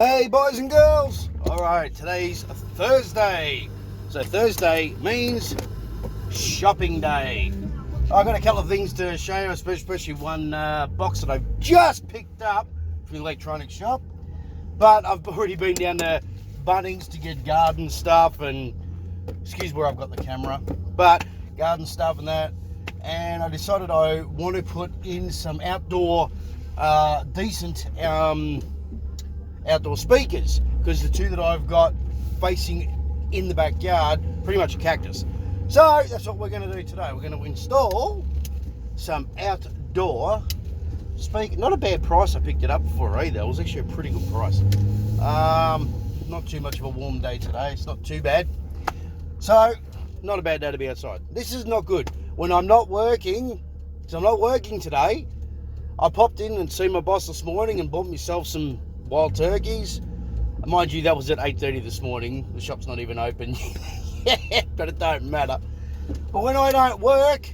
Hey boys and girls! Alright, today's Thursday. So Thursday means shopping day. I've got a couple of things to show you, especially one box that I've just picked up from the electronics shop. But I've already been down to Bunnings to get garden stuff and, excuse where I've got the camera, but garden stuff and that. And I decided I want to put in some outdoor, decent outdoor speakers, because the two that I've got facing in the backyard pretty much a cactus. So that's what we're going to do today. We're going to install some outdoor speaker. Not a bad price I picked it up for either. It was actually a pretty good price. Not too much of a warm day today. It's not too bad. So not a bad day to be outside. This is not good. When I'm not working, because I'm not working today, I popped in and seen my boss this morning and bought myself some wild turkeys. Mind you, that was at 8:30 this morning. The shop's not even open yet, but it don't matter. But when I don't work,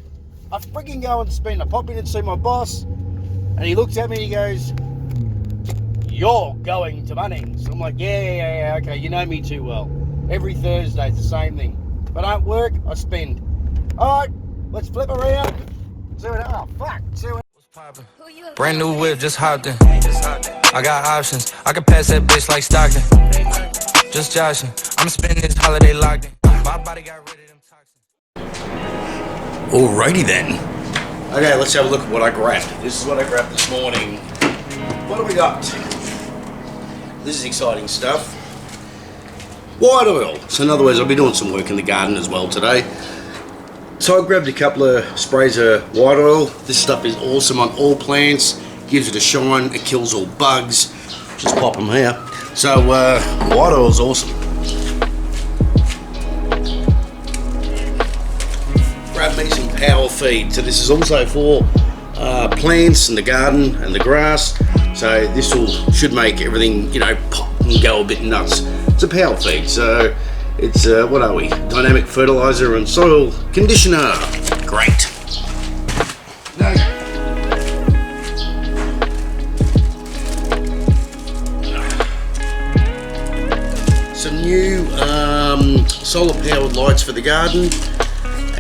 I freaking go and spend. I pop in and see my boss, and he looks at me and he goes, "You're going to Bunnings." I'm like, yeah, okay, you know me too well. Every Thursday it's the same thing. If I don't work, I spend. Alright, let's flip around. See what, oh fuck, see what. Brand new whip, just hopped in. I got options, I can pass that bitch like Stockton. Just joshing, I'ma spend this holiday locked in. My body got rid of them toxins. Alrighty then. Okay, let's have a look at what I grabbed. This is what I grabbed this morning. What do we got? This is exciting stuff. White oil. So in other words, I'll be doing some work in the garden as well today. So I grabbed a couple of sprays of white oil. This stuff is awesome on all plants. Gives it a shine. It kills all bugs. Just pop them here. So white oil is awesome. Grab me some power feed. So this is also for plants and the garden and the grass. So this should make everything, you know, pop and go a bit nuts. It's a power feed. So it's, what are we? Dynamic fertilizer and soil conditioner. Great. No. Some new solar powered lights for the garden,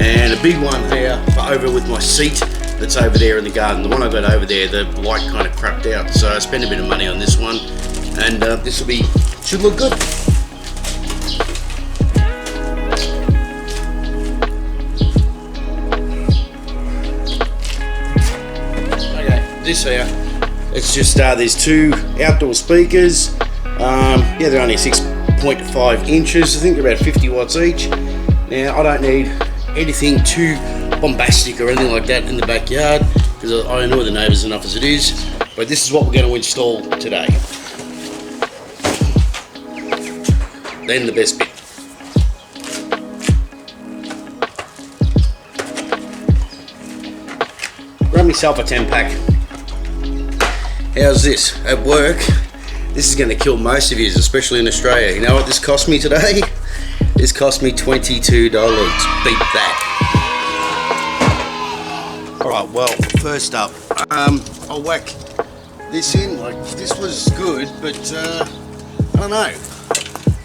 and a big one here for over with my seat that's over there in the garden. The one I got over there, the light kind of crapped out, so I spent a bit of money on this one, and this should look good. This here, it's just there's two outdoor speakers. Yeah, they're only 6.5 inches. I think they're about 50 watts each. Now I don't need anything too bombastic or anything like that in the backyard, because I annoy the neighbours enough as it is. But this is what we're going to install today. Then the best bit. Grab myself a 10-pack. How's this? At work, this is going to kill most of you, especially in Australia. You know what this cost me today? This cost me $22. Beat that. Alright, well, first up, I'll whack this in. Like, this was good, but I don't know.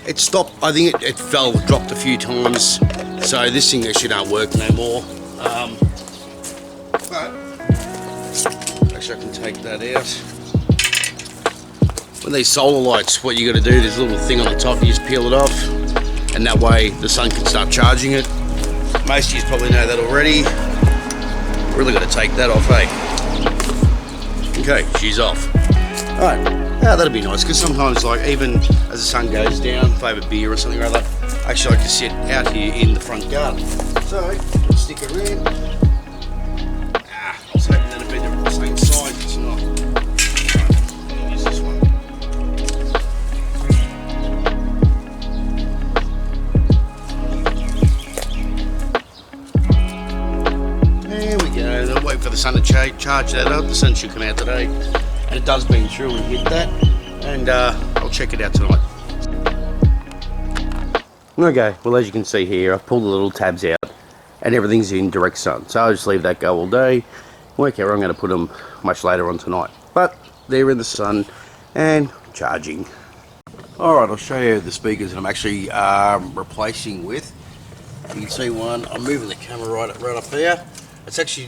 It stopped. I think it fell, dropped a few times. So this thing actually don't work no more. But actually I can take that out. When these solar lights, what you got to do, there's a little thing on the top, you just peel it off, and that way the sun can start charging it. Most of you probably know that already. Really got to take that off, eh? Okay, she's off. Alright, yeah, that'll be nice, because sometimes, like, even as the sun goes down, if I have a beer or something or other, I actually like to sit out here in the front garden. So, let's stick her in. I was hoping that'd be the same size, it's not. Wait for the sun to charge that up. The sun should come out today, and it does been through and hit that, and I'll check it out tonight. Okay, well, as you can see here, I've pulled the little tabs out and everything's in direct sun, so I'll just leave that go all day. Work out where I'm going to put them much later on tonight, but they're in the sun and charging. Alright, I'll show you the speakers that I'm actually replacing with. You can see one, I'm moving the camera right up there. It's actually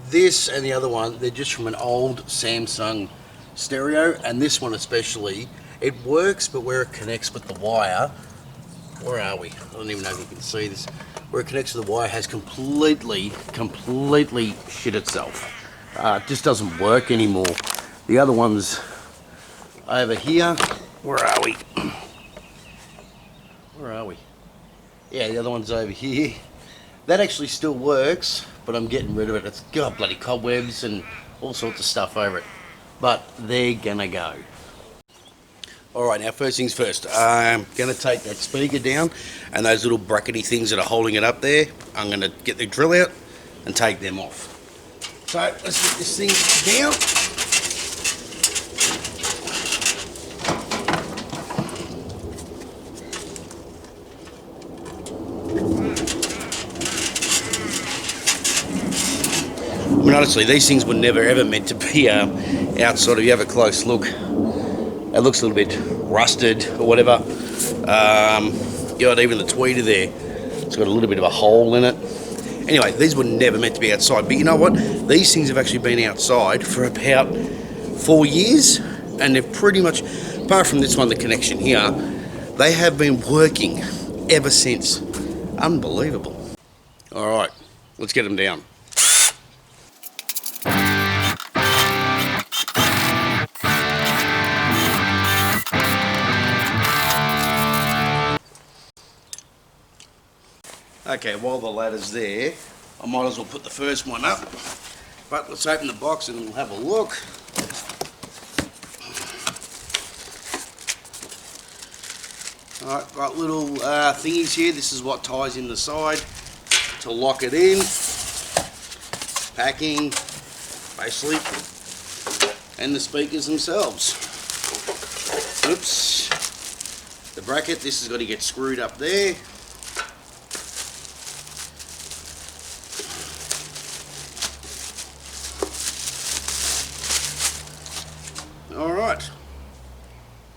this and the other one, they're just from an old Samsung stereo, and this one especially, it works, but where it connects with the wire, where are we? I don't even know if you can see this. Where it connects to the wire has completely shit itself. It just doesn't work anymore. The other one's over here. Where are we? Where are we? Yeah, the other one's over here. That actually still works, but I'm getting rid of it. It's got bloody cobwebs and all sorts of stuff over it. But they're gonna go. Alright, now first things first. I'm gonna take that speaker down and those little brackety things that are holding it up there. I'm gonna get the drill out and take them off. So let's get this thing down. I mean, honestly, these things were never ever meant to be outside. If you have a close look, it looks a little bit rusted or whatever. You got even the tweeter there. It's got a little bit of a hole in it. Anyway, these were never meant to be outside. But you know what? These things have actually been outside for about 4 years, and they've pretty much, apart from this one, the connection here, they have been working ever since. Unbelievable. All right, let's get them down. Okay, while the ladder's there, I might as well put the first one up. But let's open the box and we'll have a look. Alright, got little thingies here. This is what ties in the side to lock it in. Packing, basically, and the speakers themselves. Oops. The bracket, this has got to get screwed up there. Alright,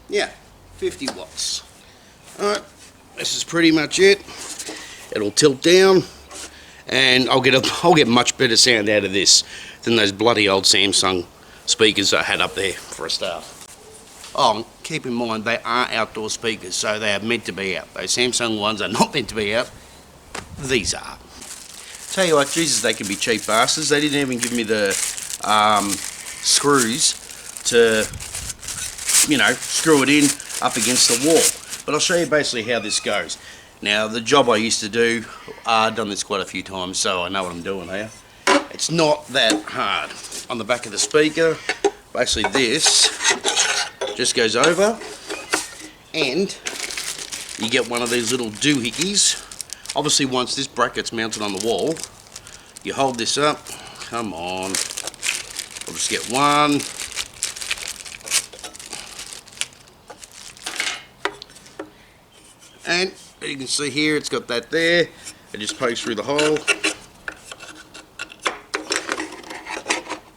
yeah, 50 watts. Alright, this is pretty much it. It'll tilt down and I'll get much better sound out of this than those bloody old Samsung speakers I had up there for a start. Oh, keep in mind they are outdoor speakers, so they are meant to be out. Those Samsung ones are not meant to be out. These are. Tell you what, Jesus, they can be cheap bastards. They didn't even give me the screws to, you know, screw it in up against the wall. But I'll show you basically how this goes. Now, the job I used to do, I've done this quite a few times, so I know what I'm doing here. It's not that hard. On the back of the speaker, basically this just goes over, and you get one of these little doohickeys. Obviously, once this bracket's mounted on the wall, you hold this up. Come on. I'll just get one. And you can see here, it's got that there. It just pokes through the hole.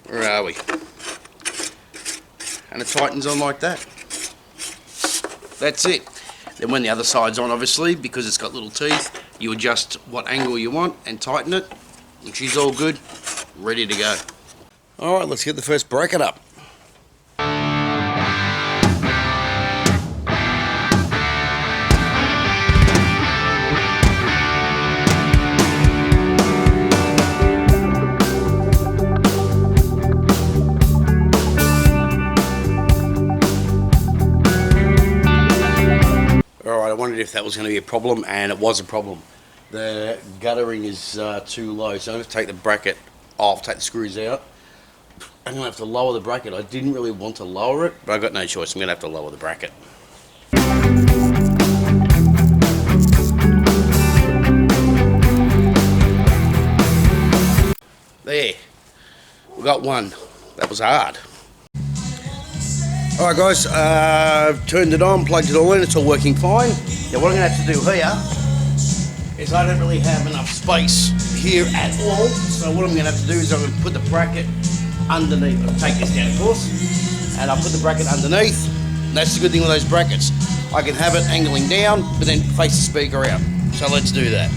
Where are we? And it tightens on like that. That's it. Then when the other side's on, obviously, because it's got little teeth, you adjust what angle you want and tighten it. And she's all good, ready to go. Alright, let's get the first bracket up. I wondered if that was going to be a problem, and it was a problem. The guttering is too low, so I'm going to take the bracket off, take the screws out. I'm going to have to lower the bracket. I didn't really want to lower it, but I got no choice. I'm going to have to lower the bracket. There, we got one. That was hard. Alright guys, I've turned it on, plugged it all in, it's all working fine. Now what I'm going to have to do here is I don't really have enough space here at all, so what I'm going to have to do is I'm going to put the bracket underneath. I'll take this down of course, and I'll put the bracket underneath. And that's the good thing with those brackets. I can have it angling down, but then face the speaker out. So let's do that.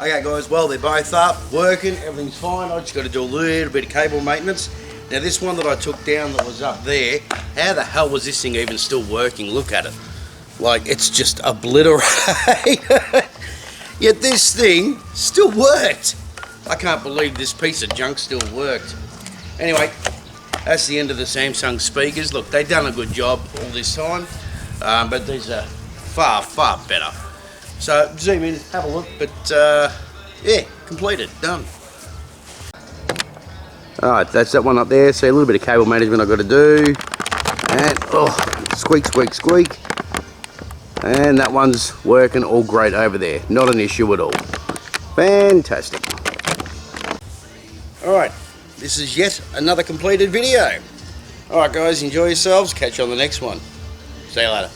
Okay guys, well they're both up, working, everything's fine. I just got to do a little bit of cable maintenance. Now this one that I took down that was up there, how the hell was this thing even still working? Look at it. Like, it's just obliterated. Yet this thing still worked. I can't believe this piece of junk still worked. Anyway, that's the end of the Samsung speakers. Look, they've done a good job all this time, but these are far, far better. So zoom in, have a look, but yeah, completed, done. Alright, that's that one up there. See, a little bit of cable management I've got to do. And, oh, squeak, squeak, squeak. And that one's working all great over there. Not an issue at all. Fantastic. Alright, this is yet another completed video. Alright guys, enjoy yourselves. Catch you on the next one. See you later.